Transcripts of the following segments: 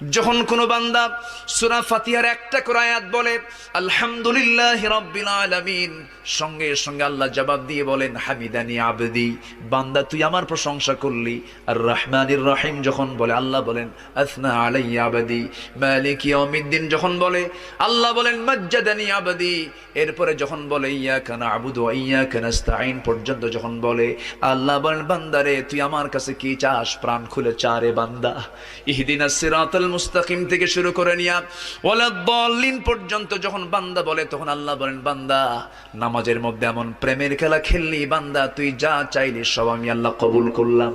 যখন কোনো বান্দা সূরা ফাতিহার একটা করে আয়াত বলে আলহামদুলিল্লাহি রাব্বিল আলামিন, সঙ্গে সঙ্গে আল্লাহ জবাব দিয়ে বলেন হামিদানি আবদি, বান্দা তুই আমার প্রশংসা করলি। আর রহমানির রহিম যখন বলে আল্লাহ বলেন আসনা আলাইয়া আবদি। মালিক ইয়াউমিদ্দিন যখন বলে আল্লাহ বলেন মাজ্জাদানি আবদি। এরপরে যখন বলে ইয়াকা না'বুদু ওয়া ইয়াকা নাস্তাঈন পর্যন্ত যখন বলে আল্লাহ বলেন বান্দারে তুই আমার কাছে কি চাস, প্রাণ খুলে চারে বান্দা। ইহদিনাস সিরাতাল মুস্তাকিম থেকে শুরু করে নিয়া ওয়ালাদ-দাল্লিন পর্যন্ত যখন বান্দা বলে তখন আল্লাহ বলেন বান্দা নামাজের মধ্যে এমন প্রেমের খেলা খেললি, বান্দা তুই যা চাইলি সব আমি আল্লাহ কবুল করলাম।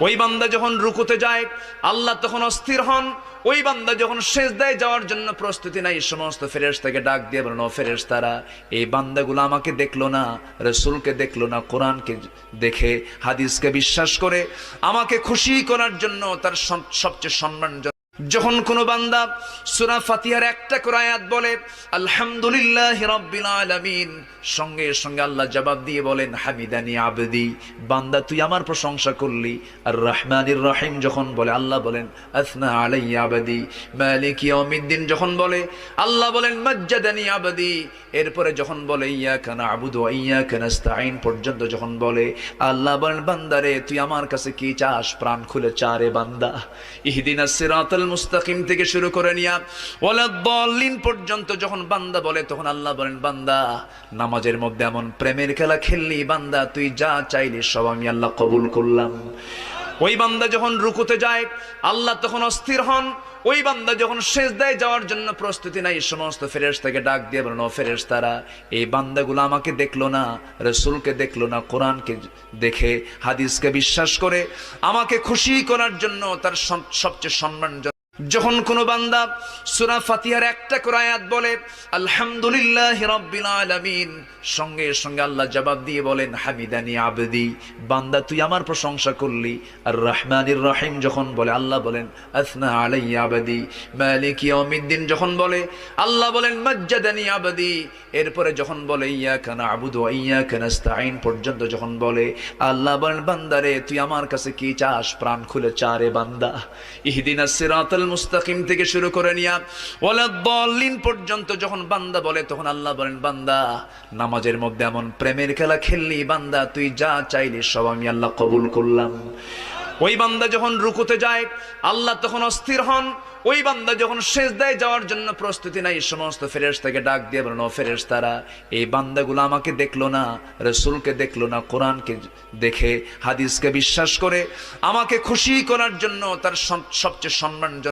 ওই বান্দা যখন রুকুতে যায় আল্লাহ তখন অস্থির হন। ওই বান্দা যখন সিজদায় যাওয়ার জন্য প্রস্তুতি নাই, সমস্ত ফেরেশতাকে ডাক দিয়ে বলেন ও ফেরেশতারা, এই বান্দাগুলো আমাকে দেখলো না, রাসূলকে দেখলো না, কোরআনকে দেখে হাদিসকে বিশ্বাস করে আমাকে খুশি করার জন্য তার সবচেয়ে সম্মান। যখন কোনো বান্দা সূরা ফাতিহার একটা করে আয়াত বলে আলহামদুলিল্লাহি রাব্বিল আলামিন, সঙ্গে সঙ্গে আল্লাহ জবাব দিয়ে বলেন হামিদানি আবদি, বান্দা তুই আমার প্রশংসা করলি। আর রহমানির রহিম যখন বলে আল্লাহ বলেন আসনা আলাইয়া আবদি। মালিক ইয়াউমিদ্দিন যখন বলে আল্লাহ বলেন মাজ্জাদানি আবদি। এরপরে যখন বলে ইয়াকা না'বুদু ওয়া ইয়াকা নাস্তাঈন পর্যন্ত যখন বলে আল্লাহ বলেন বান্দারে তুই আমার কাছে কি চাস, প্রাণ খুলে চারে বান্দা। ইহদিনাস সিরাতাল মুস্তাকিম থেকে শুরু করে নিয়া ওয়ালাদ-দাল্লিন পর্যন্ত যখন বান্দা বলে তখন আল্লাহ বলেন বান্দা নামাজের মধ্যে এমন প্রেমের খেলা খেললি, বান্দা তুই যা চাইলি সব আমি আল্লাহ কবুল করলাম। ওই বান্দা যখন রুকুতে যায় আল্লাহ তখন অস্থির হন। ওই বান্দা যখন সিজদায় যাওয়ার জন্য প্রস্তুতি নাই, সমস্ত ফেরেশতাকে ডাক দিয়ে বলেন ও ফেরেশতারা, এই বান্দাগুলো আমাকে দেখলো না, রাসূলকে দেখলো না, কোরআনকে দেখে হাদিসকে বিশ্বাস করে আমাকে খুশি করার জন্য তার সবচেয়ে সম্মান। যখন কোনো বান্দা সূরা ফাতিহার একটা করে আয়াত বলে আলহামদুলিল্লাহি রাব্বিল আলামিন, সঙ্গে সঙ্গে আল্লাহ জবাব দিয়ে বলেন হামিদানি আবদি, বান্দা তুই আমার প্রশংসা করলি। আর রহমানির রহিম যখন বলে আল্লাহ বলেন আসনা আলাইয়া আবদি। মালিক ইয়াউমিদ্দিন যখন বলে আল্লাহ বলেন মাজ্জাদানি আবদি। এরপরে যখন বলে ইয়াকা না'বুদু ওয়া ইয়াকা নাস্তাঈন পর্যন্ত যখন বলে আল্লাহ বলেন বান্দারে তুই আমার কাছে কি চাস, প্রাণ খুলে চারে বান্দা। ইহদিনাস সিরাতাল মুস্তাকিম থেকে শুরু করে নিয়া ওয়ালাদ-দাল্লিন পর্যন্ত যখন বান্দা বলে তখন আল্লাহ বলেন বান্দা নামাজের মধ্যে এমন প্রেমের খেলা খেললি, বান্দা তুই যা চাইলি সব আমি আল্লাহ কবুল করলাম। ওই বান্দা যখন রুকুতে যায় আল্লাহ তখন অস্থির হন। ওই বান্দা যখন সিজদায় যাওয়ার জন্য প্রস্তুতি নাই, সমস্ত ফেরেশতাকে ডাক দিয়ে বলেন ও ফেরেশতারা, এই বান্দাগুলো আমাকে দেখলো না, রাসূলকে দেখলো না, কোরআনকে দেখে হাদিসকে বিশ্বাস করে আমাকে খুশি করার জন্য তার সবচেয়ে সম্মান।